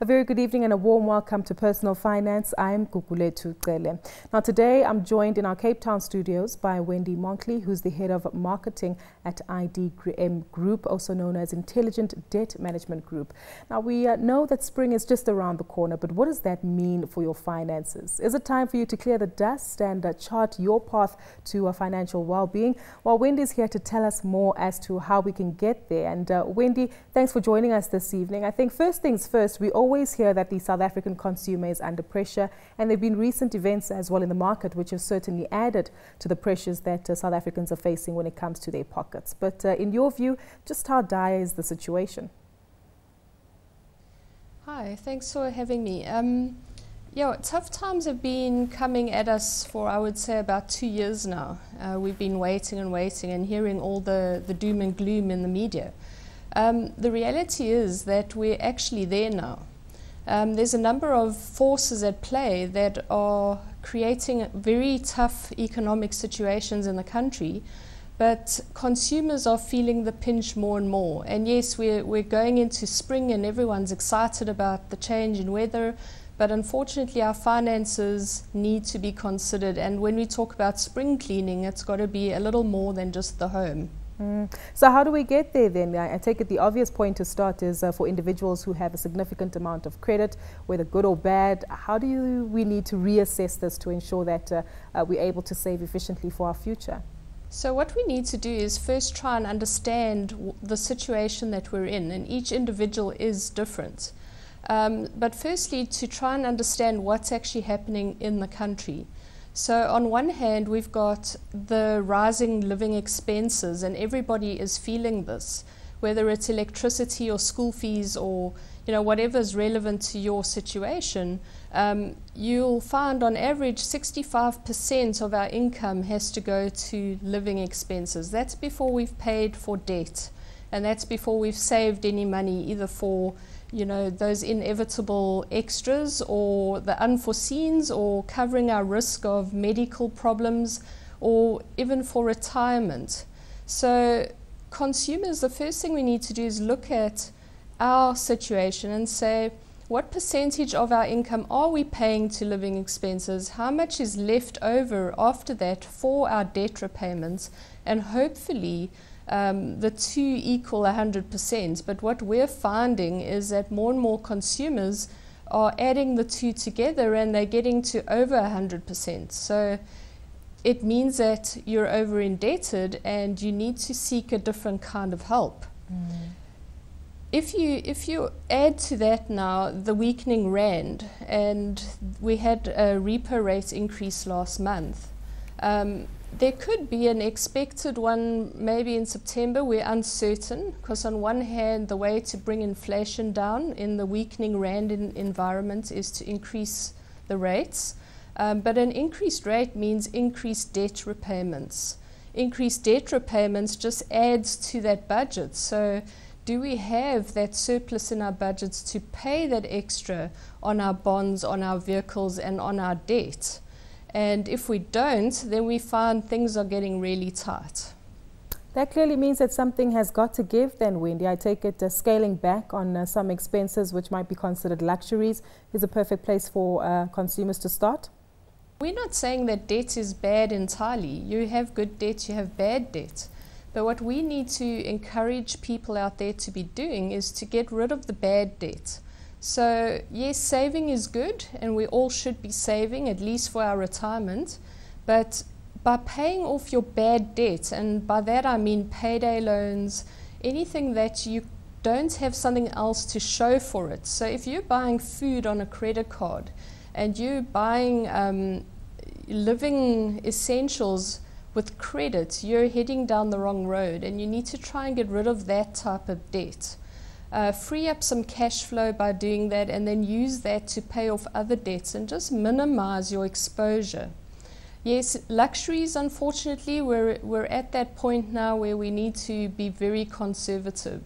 A very good evening and a warm welcome to Personal Finance. I'm Gugulethu Cele. Now today I'm joined in our Cape Town studios by Wendy Monkley, who's the head of marketing at IDM Group, also known as Intelligent Debt Management Group. Now we know that spring is just around the corner, but what does that mean for your finances? Is it time for you to clear the dust and chart your path to financial well-being? Well, Wendy's here to tell us more as to how we can get there. And Wendy, thanks for joining us this evening. I think first things first, we always hear that the South African consumer is under pressure, and there have been recent events as well in the market which have certainly added to the pressures that South Africans are facing when it comes to their pockets. But in your view, just how dire is the situation? Hi, thanks for having me. Yeah, tough times have been coming at us for, I would say, about 2 years now. We've been waiting and hearing all the doom and gloom in the media. The reality is that we're actually there now. There's a number of forces at play that are creating very tough economic situations in the country, but consumers are feeling the pinch more and more. And yes, we're going into spring and everyone's excited about the change in weather, but unfortunately our finances need to be considered. And when we talk about spring cleaning, it's got to be a little more than just the home. So how do we get there then? I take it the obvious point to start is for individuals who have a significant amount of credit, whether good or bad. How do we need to reassess this to ensure that we're able to save efficiently for our future? So what we need to do is first try and understand the situation that we're in, and each individual is different. But firstly, to try and understand what's actually happening in the country. So on one hand, we've got the rising living expenses, and everybody is feeling this, whether it's electricity or school fees or whatever's relevant to your situation. You'll find on average 65% of our income has to go to living expenses. That's before we've paid for debt, and that's before we've saved any money either for those inevitable extras or the unforeseens, or covering our risk of medical problems, or even for retirement. So consumers, the first thing we need to do is look at our situation and say, what percentage of our income are we paying to living expenses? How much is left over after that for our debt repayments? And hopefully the two equal 100%, but what we're finding is that more and more consumers are adding the two together and they're getting to over 100%. So it means that you're over indebted and you need to seek a different kind of help. If you add to that now the weakening rand, and we had a repo rate increase last month, there could be an expected one maybe in September. We're uncertain because on one hand the way to bring inflation down in the weakening rand environment is to increase the rates, but an increased rate means increased debt repayments. Increased debt repayments just adds to that budget. So do we have that surplus in our budgets to pay that extra on our bonds, on our vehicles and on our debt? And if we don't, then we find things are getting really tight. That clearly means that something has got to give then, Wendy. I take it scaling back on some expenses which might be considered luxuries is a perfect place for consumers to start? We're not saying that debt is bad entirely. You have good debt, you have bad debt. But what we need to encourage people out there to be doing is to get rid of the bad debt. So yes, saving is good and we all should be saving, at least for our retirement, but by paying off your bad debt, and by that I mean payday loans, anything that you don't have something else to show for it. So if you're buying food on a credit card and you're buying living essentials with credit, you're heading down the wrong road, and you need to try and get rid of that type of debt. Free up some cash flow by doing that, and then use that to pay off other debts and just minimize your exposure. Yes, luxuries, unfortunately, we're at that point now where we need to be very conservative.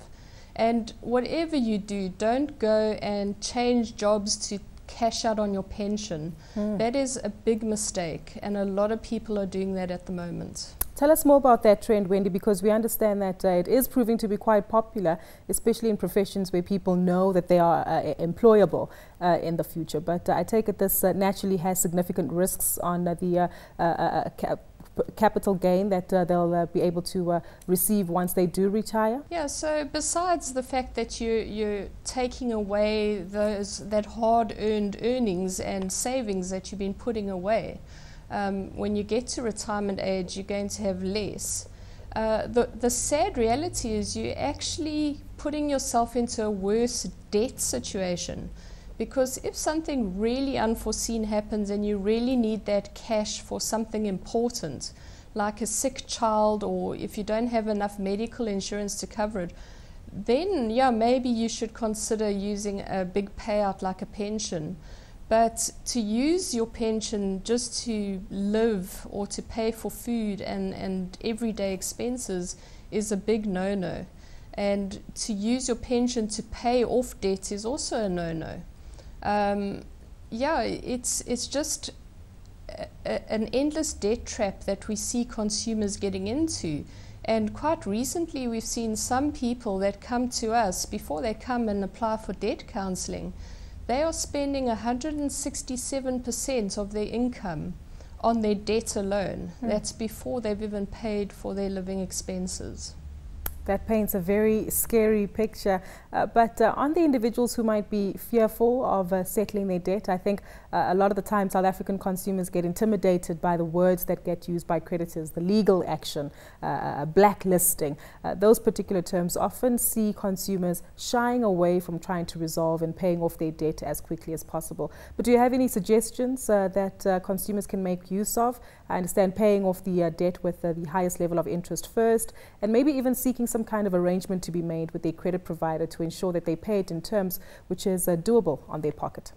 And whatever you do, don't go and change jobs to cash out on your pension. That is a big mistake, and a lot of people are doing that at the moment. Tell us more about that trend, Wendy, because we understand that it is proving to be quite popular, especially in professions where people know that they are employable in the future. But I take it this naturally has significant risks on the capital gain that they'll be able to receive once they do retire? Yeah, so besides the fact that you're taking away that hard-earned earnings and savings that you've been putting away, when you get to retirement age, you're going to have less. The sad reality is you're actually putting yourself into a worse debt situation. Because if something really unforeseen happens and you really need that cash for something important, like a sick child, or if you don't have enough medical insurance to cover it, then yeah, maybe you should consider using a big payout like a pension. But to use your pension just to live or to pay for food and everyday expenses is a big no-no. And to use your pension to pay off debt is also a no-no. Yeah, it's just an endless debt trap that we see consumers getting into. And quite recently we've seen some people that come to us, before they come and apply for debt counseling, they are spending 167% of their income on their debt alone. That's before they've even paid for their living expenses. That paints a very scary picture. But on the individuals who might be fearful of settling their debt, I think a lot of the time South African consumers get intimidated by the words that get used by creditors, the legal action, blacklisting. Those particular terms often see consumers shying away from trying to resolve and paying off their debt as quickly as possible. But do you have any suggestions that consumers can make use of? I understand paying off the debt with the highest level of interest first, and maybe even seeking some kind of arrangement to be made with their credit provider to ensure that they pay it in terms which is doable on their pocket.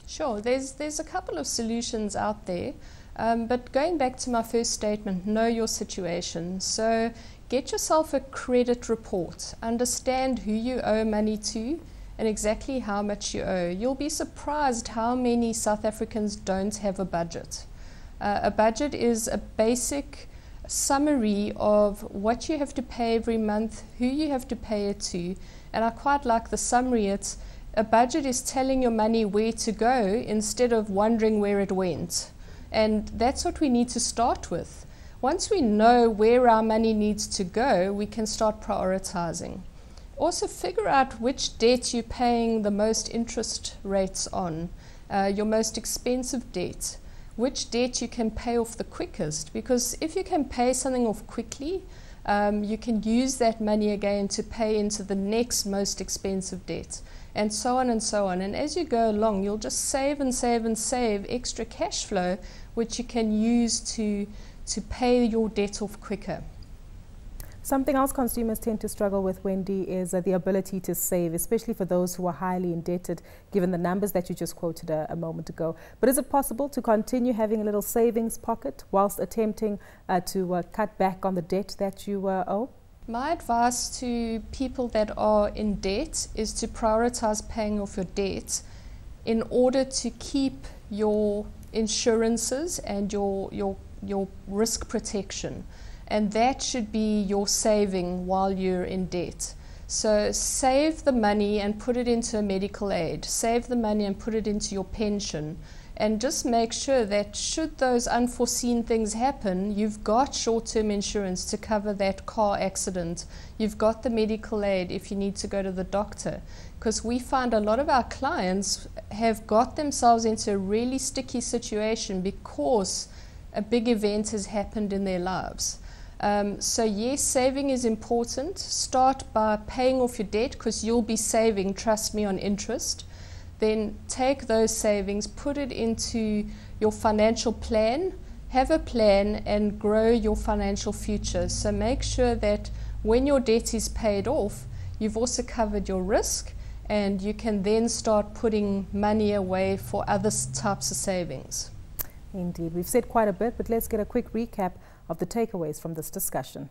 Sure, there's a couple of solutions out there, but going back to my first statement, know your situation. So get yourself a credit report, understand who you owe money to and exactly how much you owe. You'll be surprised how many South Africans don't have a budget. A budget is a basic summary of what you have to pay every month, who you have to pay it to, and I quite like the summary. It's a budget is telling your money where to go instead of wondering where it went, and that's what we need to start with. Once we know where our money needs to go, we can start prioritizing. Also figure out which debt you're paying the most interest rates on, your most expensive debt. Which debt you can pay off the quickest, because if you can pay something off quickly, you can use that money again to pay into the next most expensive debt, and so on and so on. And as you go along, you'll just save and save and save extra cash flow, which you can use to pay your debt off quicker. Something else consumers tend to struggle with, Wendy, is the ability to save, especially for those who are highly indebted, given the numbers that you just quoted a moment ago. But is it possible to continue having a little savings pocket whilst attempting to cut back on the debt that you owe? My advice to people that are in debt is to prioritize paying off your debt in order to keep your insurances and your risk protection. And that should be your saving while you're in debt. So save the money and put it into a medical aid. Save the money and put it into your pension. And just make sure that should those unforeseen things happen, you've got short-term insurance to cover that car accident. You've got the medical aid if you need to go to the doctor. Because we find a lot of our clients have got themselves into a really sticky situation because a big event has happened in their lives. So yes, saving is important. Start by paying off your debt, because you'll be saving, trust me, on interest. Then take those savings, put it into your financial plan, have a plan and grow your financial future. So make sure that when your debt is paid off, you've also covered your risk, and you can then start putting money away for other types of savings. Indeed. We've said quite a bit, but let's get a quick recap of the takeaways from this discussion.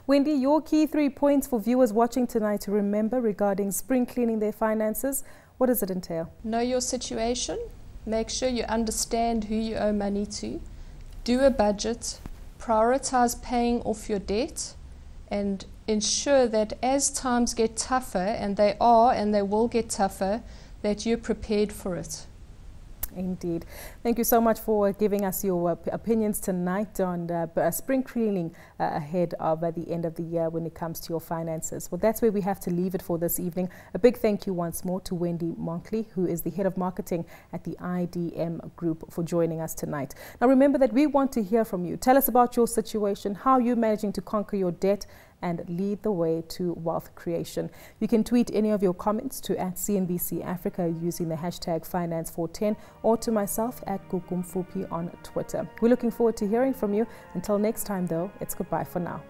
Wendy, your key 3 points for viewers watching tonight to remember regarding spring cleaning their finances, what does it entail? Know your situation, make sure you understand who you owe money to, do a budget, prioritize paying off your debt, and ensure that as times get tougher, and they are and they will get tougher, that you're prepared for it. Indeed. Thank you so much for giving us your opinions tonight on spring cleaning ahead of the end of the year when it comes to your finances. Well, that's where we have to leave it for this evening. A big thank you once more to Wendy Monkley, who is the head of marketing at the IDM Group, for joining us tonight. Now, remember that we want to hear from you. Tell us about your situation, how you're managing to conquer your debt and lead the way to wealth creation. You can tweet any of your comments to @CNBC Africa using the hashtag Finance410 or to myself @Gugulethu on Twitter. We're looking forward to hearing from you. Until next time, though, it's goodbye for now.